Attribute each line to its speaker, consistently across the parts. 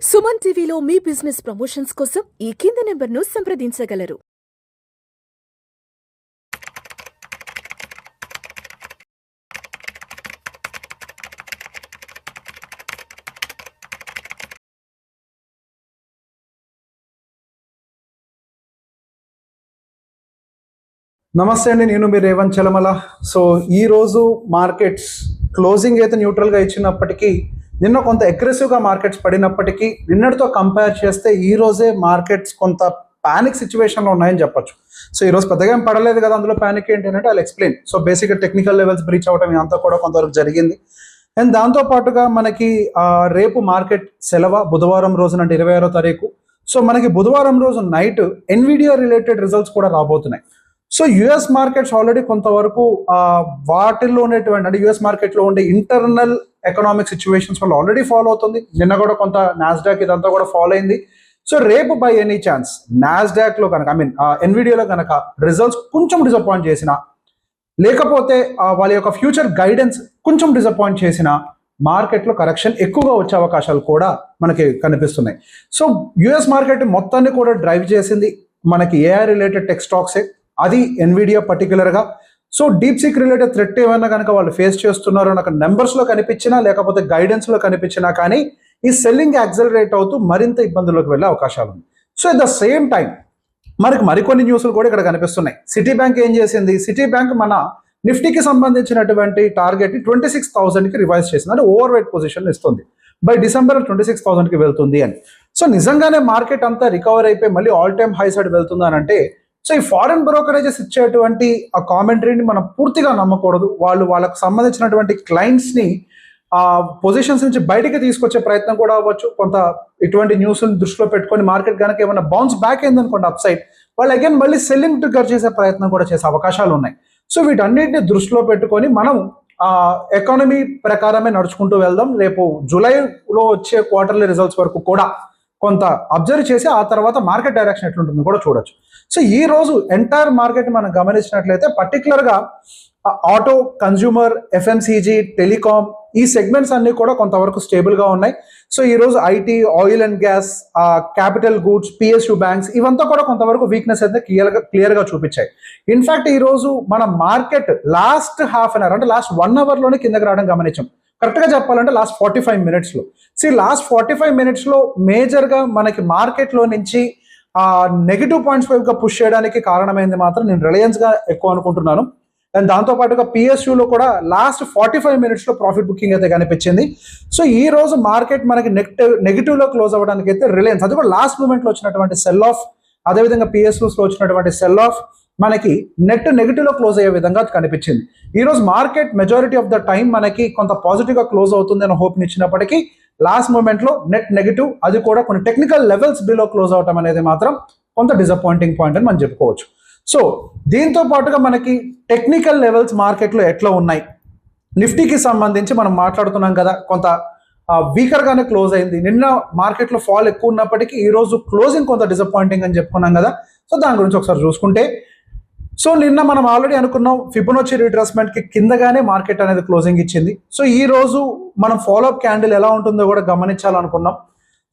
Speaker 1: సుమన్ టీవీలో మీ business promotions కోసం ఈ కింది నెంబర్ను సంప్రదించగలరు.
Speaker 2: నమస్తే అండి, నేను మీ రేవంత్ చలమల. సో ఈరోజు మార్కెట్స్ క్లోజింగ్ అయితే న్యూట్రల్గా ఇచ్చినప్పటికీ నిన్న కొంత అగ్రెసివ్గా మార్కెట్స్ పడినప్పటికీ నిన్నటితో కంపేర్ చేస్తే ఈ రోజే మార్కెట్స్ కొంత ప్యానిక్ సిచ్యువేషన్లో ఉన్నాయని చెప్పొచ్చు. సో ఈరోజు పెద్దగా ఏం పడలేదు కదా, అందులో ప్యానిక్ ఏంటి అంటే ఐ ఎక్స్ప్లెయిన్. సో బేసిక్గా టెక్నికల్ లెవెల్స్ బ్రీచ్ అవడం ఇదంతా కూడా కొంతవరకు జరిగింది. అండ్ దాంతోపాటుగా మనకి రేపు మార్కెట్ సెలవు, బుధవారం రోజున అంటే 26వ తారీఖు. సో మనకి బుధవారం రోజు నైట్ ఎన్విడియా రిలేటెడ్ రిజల్ట్స్ కూడా రాబోతున్నాయి. సో యుఎస్ మార్కెట్స్ ఆల్రెడీ కొంతవరకు వాటిల్లో ఉండేటువంటి అంటే యుఎస్ మార్కెట్లో ఉండే ఇంటర్నల్ ఎకనామిక్ సిచ్యువేషన్స్ వల్ల ఆల్రెడీ ఫాలో అవుతుంది. నిన్న కూడా కొంత నాస్డాక్ ఇదంతా కూడా ఫాలో అయింది. సో రేపు బై ఎనీ ఛాన్స్ నాస్డాక్లో కనుక ఎన్విడియాలో కనుక రిజల్ట్స్ కొంచెం డిసప్పాయింట్ చేసిన, లేకపోతే వాళ్ళ యొక్క ఫ్యూచర్ గైడెన్స్ కొంచెం డిసప్పాయింట్ చేసిన మార్కెట్లో కరెక్షన్ ఎక్కువగా వచ్చే అవకాశాలు కూడా మనకి కనిపిస్తున్నాయి. సో యుఎస్ మార్కెట్ మొత్తాన్ని కూడా డ్రైవ్ చేసింది మనకి ఏఐ రిలేటెడ్ టెక్ స్టాక్సే, అది ఎన్విడియా పర్టికులర్గా. So deep seek related threat ఏమైనా కనుక వాళ్ళు ఫేస్ చేస్తున్నారో నాకు నెంబర్స్లో కనిపించినా లేకపోతే గైడెన్స్లో కనిపించినా కానీ ఈ సెల్లింగ్ యాక్సలరేట్ అవుతూ మరింత ఇబ్బందుల్లోకి వెళ్ళే అవకాశాలు ఉంది. So at the same time మనకి మరికొన్ని న్యూస్లు కూడా ఇక్కడ కనిపిస్తున్నాయి. సిటీ బ్యాంక్ ఏం చేసింది, సిటీ బ్యాంక్ మన నిఫ్టీకి సంబంధించినటువంటి టార్గెట్ని 26,000కి రివైజ్ చేసింది, అంటే ఓవర్ వెయిట్ పొజిషన్ ఇస్తుంది. బై డిసెంబర్ 26,000కి వెళ్తుంది అని. సో నిజంగానే మార్కెట్ అంతా రికవర్ అయిపోయి మళ్ళీ ఆల్ టైమ్ హై సైడ్ వెళ్తుంది అని అంటే, సో ఈ ఫారెన్ బ్రోకరేజెస్ ఇచ్చేటువంటి ఆ కామెంటరీని మనం పూర్తిగా నమ్మకూడదు. వాళ్ళకు సంబంధించినటువంటి క్లయింట్స్ని ఆ పొజిషన్స్ నుంచి బయటికి తీసుకొచ్చే ప్రయత్నం కూడా అవ్వచ్చు. కొంత ఇటువంటి న్యూస్ని దృష్టిలో పెట్టుకొని మార్కెట్ కనుక ఏమైనా బౌన్స్ బ్యాక్ అయిందనుకోండి అప్ సైడ్, వాళ్ళు అగైన్ మళ్ళీ సెల్లింగ్ ట్రిగ్గర్ చేసే ప్రయత్నం కూడా చేసే అవకాశాలు ఉన్నాయి. సో వీటన్నిటిని దృష్టిలో పెట్టుకొని మనం ఎకానమీ ప్రకారమే నడుచుకుంటూ వెళ్దాం. రేపు జూలైలో వచ్చే క్వార్టర్లీ రిజల్ట్స్ వరకు కూడా కొంత అబ్జర్వ్ చేసి ఆ తర్వాత మార్కెట్ డైరెక్షన్ ఎట్లుంటుందో కూడా చూడొచ్చు. సో ఈ రోజు ఎంటైర్ మార్కెట్ మనం గమనించినట్లయితే పర్టికులర్గా ఆటో, కన్జ్యూమర్, ఎఫ్ఎంసీజీ, టెలికామ్ ఈ సెగ్మెంట్స్ అన్ని కూడా కొంతవరకు స్టేబుల్గా ఉన్నాయి. సో ఈ రోజు IT, oil and gas, capital goods, PSU banks ఇవంతా కూడా కొంతవరకు వీక్నెస్ అయితే క్లియర్గా చూపించాయి. ఇన్ఫాక్ట్ ఈ రోజు మన market last half an hour అంటే లాస్ట్ 1 అవర్లోనే కిందకి రావడం గమనించాం. కరెక్ట్గా చెప్పాలంటే లాస్ట్ 45 మినిట్స్లో. లాస్ట్ 45 మినిట్స్లో మేజర్గా మనకి మార్కెట్లో నుంచి నెగిటివ్ పాయింట్స్ వైపుగా పుష్ చేయడానికి కారణమైంది మాత్రం నేను రిలయన్స్గా ఎక్కువ అనుకుంటున్నాను. అండ్ దాంతోపాటుగా పిఎస్యూలో కూడా లాస్ట్ 45 మినిట్స్లో ప్రాఫిట్ బుకింగ్ అయితే కనిపించింది. సో ఈ రోజు మార్కెట్ మనకి నెగిటివ్లో క్లోజ్ అవ్వడానికి అయితే రిలయన్స్, అది కూడా లాస్ట్ మూమెంట్లో వచ్చినటువంటి సెల్ ఆఫ్, అదేవిధంగా పిఎస్యూస్లో వచ్చినటువంటి సెల్ ఆఫ్ మనకి నెట్ నెగిటివ్లో క్లోజ్ అయ్యే విధంగా కనిపించింది. ఈరోజు market majority of the time మనకి కొంత పాజిటివ్గా క్లోజ్ అవుతుంది అని హోప్ని ఇచ్చినప్పటికీ లాస్ట్ మూమెంట్లో నెట్ నెగిటివ్, అది కూడా కొన్ని టెక్నికల్ లెవెల్స్ బిలో క్లోజ్ అవటం అనేది మాత్రం కొంత డిసప్పాయింటింగ్ పాయింట్ అని మనం చెప్పుకోవచ్చు. సో దీంతో పాటుగా మనకి టెక్నికల్ లెవెల్స్ మార్కెట్లో ఎట్లా ఉన్నాయి, నిఫ్టీకి సంబంధించి మనం మాట్లాడుతున్నాం కదా, కొంత వీకర్గానే క్లోజ్ అయింది. నిన్న మార్కెట్లో ఫాల్ ఎక్కువ ఉన్నప్పటికీ ఈరోజు క్లోజింగ్ కొంత డిసప్పాయింటింగ్ అని చెప్పుకున్నాం కదా. సో దాని గురించి ఒకసారి చూసుకుంటే, సో నిన్న మనం ఆల్రెడీ అనుకున్నాం ఫిబొనాచి రీట్రేస్మెంట్కి కిందగానే మార్కెట్ అనేది క్లోజింగ్ ఇచ్చింది. సో ఈ రోజు మనం ఫాలోఅప్ క్యాండిల్ ఎలా ఉంటుందో కూడా గమనించాలనుకున్నాం.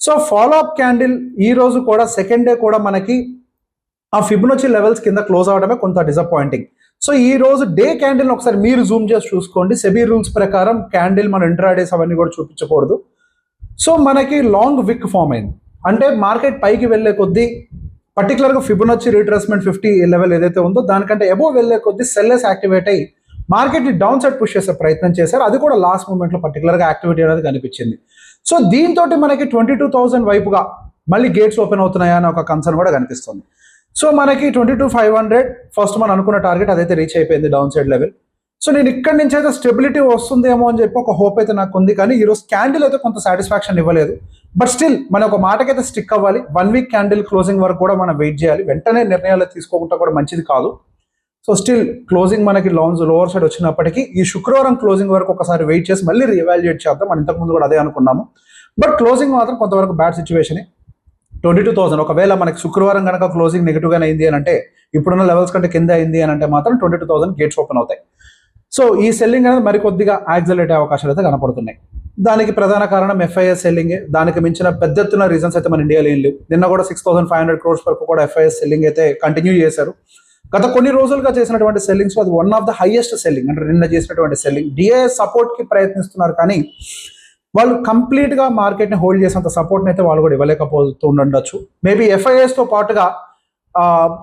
Speaker 2: సో ఫాలోఅప్ క్యాండిల్ ఈ రోజు కూడా సెకండ్ డే కూడా మనకి ఆ ఫిబొనాచి లెవెల్స్ కింద క్లోజ్ అవడమే కొంత డిసప్పాయింటింగ్. సో ఈ రోజు డే క్యాండిల్ని ఒకసారి మీరు జూమ్ చేసి చూసుకోండి. సెబీ రూల్స్ ప్రకారం క్యాండిల్ మన ఇంట్రాడేస్ అవన్నీ కూడా చూపించకూడదు. సో మనకి లాంగ్ విక్ ఫామ్ అయింది, అంటే మార్కెట్ పైకి వెళ్ళే కొద్దీ పర్టికులర్గా ఫిబొనాచి రీట్రేస్మెంట్ 50 లెవెల్ ఏదైతే ఉందో దానికంటే అబోవ్ వెళ్ళే కొద్దీ సెల్లర్స్ యాక్టివేట్ అయ్యి మార్కెట్ని డౌన్ సైడ్ పుష్ చేసే ప్రయత్నం చేశారు. అది కూడా లాస్ట్ మూమెంట్లో పర్టికులర్గా యాక్టివిటీ అనేది కనిపించింది. సో దీంతో మనకి 22,000 వైపుగా మళ్ళీ గేట్స్ ఓపెన్ అవుతున్నాయా అని ఒక కన్సర్న్ కూడా కనిపిస్తుంది. సో మనకి 22,500 ఫస్ట్ మనం అనుకున్న టార్గెట్ అదైతే రీచ్ అయిపోయింది డౌన్ సైడ్ లెవెల్. సో నేను ఇక్కడి నుంచి అయితే స్టెబిలిటీ వస్తుందేమో అని చెప్పి ఒక హోప్ అయితే నాకు ఉంది, కానీ ఈరోజు క్యాండిల్ అయితే కొంత సాటిస్ఫాక్షన్ ఇవ్వలేదు. బట్ స్టిల్ మన ఒక మాటకైతే స్టిక్ అవ్వాలి. 1 వీక్ క్యాండిల్ క్లోజింగ్ వరకు కూడా మనం వెయిట్ చేయాలి. వెంటనే నిర్ణయాలు తీసుకోకుండా కూడా మంచిది కాదు. సో స్టిల్ క్లోజింగ్ మనకి లోవర్ సైడ్ వచ్చినప్పటికీ ఈ శుక్రవారం క్లోజింగ్ వరకు ఒకసారి వెయిట్ చేసి మళ్ళీ రీవాల్యుయేట్ చేద్దాం. మనం ఇంతకుముందు కూడా అదే అనుకున్నాము. బట్ క్లోజింగ్ మాత్రం కొంతవరకు బ్యాడ్ సిచ్యువేషనే. 22,000 ఒకవేళ మనకి శుక్రవారం కనుక క్లోజింగ్ నెగిటివ్గానే అయింది అని అంటే, ఇప్పుడున్న లెవెల్స్ కంటే కింద అయింది అని అంటే మాత్రం 22,000 గేట్స్ ఓపెన్ అవుతాయి. సో ఈ సెల్లింగ్ అనేది మరికొద్దిగా యాక్సలరేట్ అయ్యే అవకాశాలు అయితే కనపడుతున్నాయి. దానికి ప్రధాన కారణం ఎఫ్ఐఎస్ సెల్లింగే. దానికి మించిన పెద్ద ఎత్తున రీజన్స్ అయితే మన ఇండియాలో ఏం లేవు. నిన్న కూడా 6,500 crores వరకు కూడా ఎఫ్ఐఎస్ సెల్లింగ్ అయితే కంటిన్యూ చేశారు. గత కొన్ని రోజులుగా చేసినటువంటి సెల్లింగ్స్ అది one of the highest selling, అంటే నిన్న చేసినటువంటి సెల్లింగ్. డిఐఎస్ సపోర్ట్కి ప్రయత్నిస్తున్నారు కానీ వాళ్ళు కంప్లీట్గా మార్కెట్ని హోల్డ్ చేసేంత సపోర్ట్ని అయితే వాళ్ళు కూడా ఇవ్వలేకపోతూ ఉండొచ్చు. మేబీ ఎఫ్ఐఎస్తో పాటుగా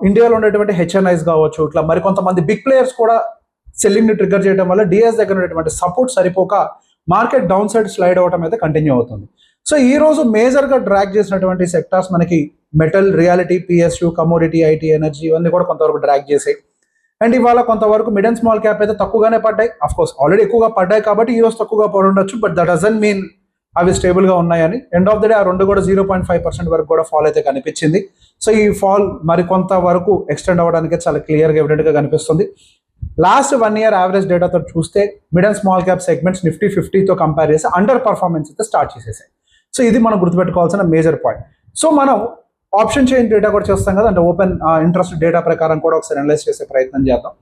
Speaker 2: ఇండియాలో ఉండేటువంటి హెచ్ఎన్ఐస్ కావచ్చు, ఇట్లా మరికొంతమంది బిగ్ ప్లేయర్స్ కూడా సెల్లింగ్ని ట్రిగ్గర్ చేయడం వల్ల డిఐఎస్ దగ్గర ఉన్నటువంటి సపోర్ట్ సరిపోక మార్కెట్ డౌన్ సైడ్ స్లైడ్ అవడం అయితే కంటిన్యూ అవుతుంది. సో ఈ రోజు మేజర్గా డ్రాగ్ చేసినటువంటి సెక్టార్స్ మనకి metal, reality, PSU, commodity, IT, energy ఇవన్నీ కూడా కొంతవరకు డ్రాగ్ చేసాయి. అండ్ ఇవాళ కొంతవరకు మిడ్ అండ్ స్మాల్ క్యాప్ అయితే తక్కువగానే పడ్డాయి. అఫ్ కోర్స్ ఆల్రెడీ ఎక్కువగా పడ్డాయి కాబట్టి ఈ రోజు తక్కువగా పడి ఉండొచ్చు, బట్ దట్ డజంట్ మీన్ అవి స్టేబుల్గా ఉన్నాయని. ఎండ్ ఆఫ్ ద డే ఆ రెండు కూడా 0.5% వరకు కూడా ఫాల్ అయితే కనిపించింది. సో ఈ ఫాల్ మరి కొంత వరకు ఎక్స్టెండ్ అవ్వడానికి చాలా క్లియర్గా ఎవిడెంట్గా కనిపిస్తుంది. లాస్ట్ 1 year యావరేజ్ డేటాతో చూస్తే mid and small cap segments Nifty 50తో కంపేర్ చేసి అండర్ పర్ఫార్మెన్స్ అయితే స్టార్ట్ చేసేసాయి. సో ఇది మనం గుర్తుపెట్టుకోవాల్సిన మేజర్ పాయింట్. సో మనం ఆప్షన్ చైన్ డేటా కూడా చేస్తాం కదా, అంటే ఓపెన్ ఇంట్రెస్ట్ డేటా ప్రకారం కూడా ఒకసారి అనలైజ్ చేసే ప్రయత్నం చేద్దాం.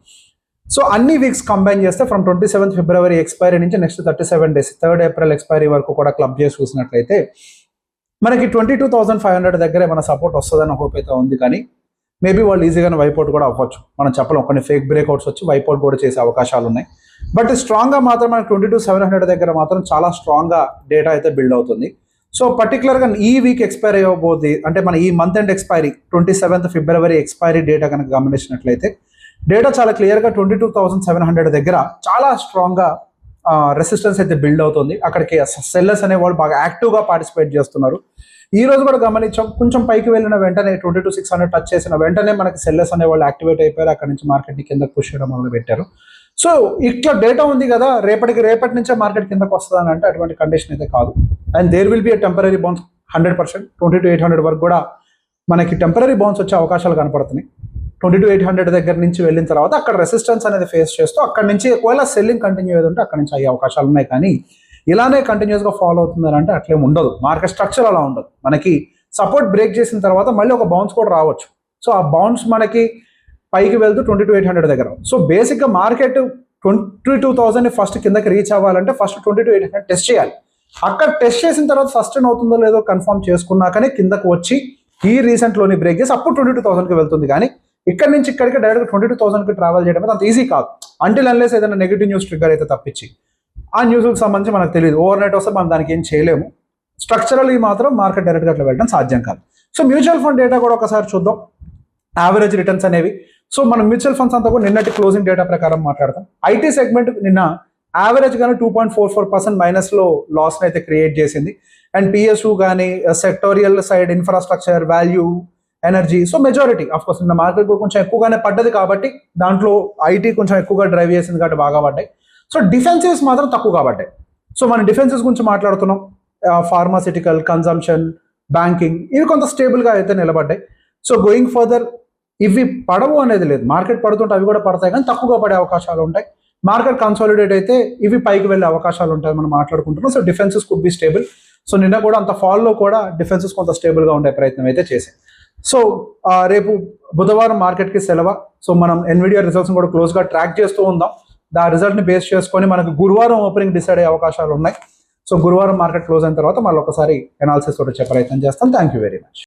Speaker 2: సో అన్ని వీక్స్ కంబైన్ చేస్తే ఫ్రమ్ 27th February ఎక్స్పైరీ నుంచి next 37 days 3rd April expiry వరకు కూడా క్లబ్ చేసి చూసినట్లయితే మనకి 22,500 దగ్గరే మన సపోర్ట్ వస్తుందని హోప్ అయితే ఉంది. కానీ మేబీ వాళ్ళు ఈజీగానే వైపౌట్ కూడా అవ్వచ్చు, మనం చెప్పలేం. కొన్ని ఫేక్ బ్రేక్అవుట్స్ వచ్చి వైపౌట్ కూడా చేసే అవకాశాలు ఉన్నాయి. బట్ స్ట్రాంగ్గా మాత్రం మనకి 22,700 దగ్గర మాత్రం చాలా స్ట్రాంగ్గా డేటా అయితే బిల్డ్ అవుతుంది. సో పర్టికులర్గా ఈ వీక్ ఎక్స్పైరీ అవ్వబోతుంది, అంటే మన ఈ month end expiry 27th February expiry data కనుక గమనించినట్లయితే డేటా చాలా క్లియర్గా 22,700 దగ్గర చాలా స్ట్రాంగ్గా రెసిస్టెన్స్ అయితే బిల్డ్ అవుతుంది. అక్కడికి సెల్లర్స్ అనేవాళ్ళు బాగా యాక్టివ్గా పార్టిసిపేట్ చేస్తున్నారు. ఈ రోజు కూడా గమనించాం, కొంచెం పైకి వెళ్ళిన వెంటనే 22,600 టచ్ చేసిన వెంటనే మనకి సెల్లర్స్ అనేవాళ్ళు యాక్టివేట్ అయిపోయారు. అక్కడ నుంచి మార్కెట్ని కిందకు పుష్ చేయడం మొదలు పెట్టారు. సో ఇట్లా డేటా ఉంది కదా, రేపటి నుంచే మార్కెట్ కిందకు వస్తుందని అంటే అటువంటి కండిషన్ అయితే కాదు. And there will be a temporary bounce 100%. 22,800 వరకు కూడా మనకి టెంపరీ బౌన్స్ వచ్చే అవకాశాలు కనపడుతున్నాయి. 22,800 దగ్గర నుంచి వెళ్ళిన తర్వాత అక్కడ రెసిస్టెన్స్ అనేది ఫేస్ చేస్తూ అక్కడ నుంచి ఒకవేళ సెల్లింగ్ కంటిన్యూ అయ్యేది ఉంటే అక్కడ నుంచి అయ్యే అవకాశాలు ఉన్నాయి. కానీ ఇలానే కంటిన్యూస్గా ఫాలో అవుతుందని అంటే అట్లేం ఉండదు. మార్కెట్ స్ట్రక్చర్ అలా ఉండదు. మనకి సపోర్ట్ బ్రేక్ చేసిన తర్వాత మళ్ళీ ఒక బౌన్స్ కూడా రావచ్చు. సో ఆ బౌన్స్ మనకి పైకి వెళ్తూ 22,800 దగ్గర. సో బేసిక్గా మార్కెట్ 22,000 ఫస్ట్ కిందకి రీచ్ అవ్వాలంటే ఫస్ట్ 22,800 టెస్ట్ చేయాలి. అక్కడ టెస్ట్ చేసిన తర్వాత సస్టైన్ అవుతుందో లేదో కన్ఫర్మ్ చేసుకున్నాకనే కిందకు వచ్చి ఈ రీసెంట్లోని బ్రేక్ చేసి అప్పుడు 22,000కి వెళ్తుంది. కానీ ఇక్కడ నుంచి ఇక్కడికి డైరెక్ట్గా 22,000కి ట్రావెల్ చేయడం అంత ఈజీ కాదు. అంటిల్ అన్లెస్ ఏదైనా నెగిటివ్ న్యూస్ ట్రిగ్గర్ అయితే తప్పించి ఆ న్యూస్కి సంబంధించి మనకు తెలియదు. ఓవర్ నైట్ వస్తే మనం దానికి ఏం చేయలేము. స్ట్రక్చరల్ మాత్రం మార్కెట్ డైరెక్ట్గా అట్లా వెళ్ళడం సాధ్యం కాదు. సో మ్యూచువల్ ఫండ్ డేటా కూడా ఒకసారి చూద్దాం, యావరేజ్ రిటర్న్స్ అనేవి. సో మనం మ్యూచువల్ ఫండ్స్ అంతా కూడా నిన్నటి క్లోజింగ్ డేటా ప్రకారం మాట్లాడతాం. ఐటీ సెగ్మెంట్ నిన్న యావరేజ్గానే 2.44% మైనస్లో లాస్ని అయితే క్రియేట్ చేసింది. అండ్ పిఎస్యు కానీ sectorial side infrastructure, value, energy, so majority of course నిన్న మార్కెట్ కొంచెం ఎక్కువగానే పడ్డది కాబట్టి దాంట్లో ఐటీ కొంచెం ఎక్కువగా డ్రైవ్ చేసింది కాబట్టి బాగా పడ్డాయి. సో డిఫెన్సివ్స్ మాత్రం తక్కువగా పడ్డాయి. సో మనం డిఫెన్సెస్ గురించి మాట్లాడుతున్నాం. ఫార్మాసిటికల్, కన్జంప్షన్, బ్యాంకింగ్ ఇవి కొంత స్టేబుల్గా అయితే నిలబడ్డాయి. సో గోయింగ్ ఫర్దర్ ఇవి పడవు అనేది లేదు, మార్కెట్ పడుతుంటే అవి కూడా పడతాయి కానీ తక్కువగా పడే అవకాశాలు ఉంటాయి. మార్కెట్ కన్సాలిడేట్ అయితే ఇవి పైకి వెళ్ళే అవకాశాలు ఉంటాయి మనం మాట్లాడుకుంటున్నాం. So defences could be stable. So నిన్న కూడా అంత ఫాల్లో కూడా డిఫెన్సెస్ కొంత స్టేబుల్గా ఉండే ప్రయత్నం అయితే చేశాయి. సో రేపు బుధవారం మార్కెట్కి సెలవు. సో మనం ఎన్విడియా రిజల్ట్స్ కూడా క్లోజ్గా ట్రాక్ చేస్తూ ఉందాం. ఆ రిజల్ట్ని బేస్ చేసుకొని మనకు గురువారం ఓపెనింగ్ డిసైడ్ అయ్యే అవకాశాలు ఉన్నాయి. సో గురువారం మార్కెట్ క్లోజ్ అయిన తర్వాత మళ్ళీ ఒకసారి ఎనాలిసిస్ తోటి వచ్చే ప్రయత్నం చేస్తాం. Thank you very much.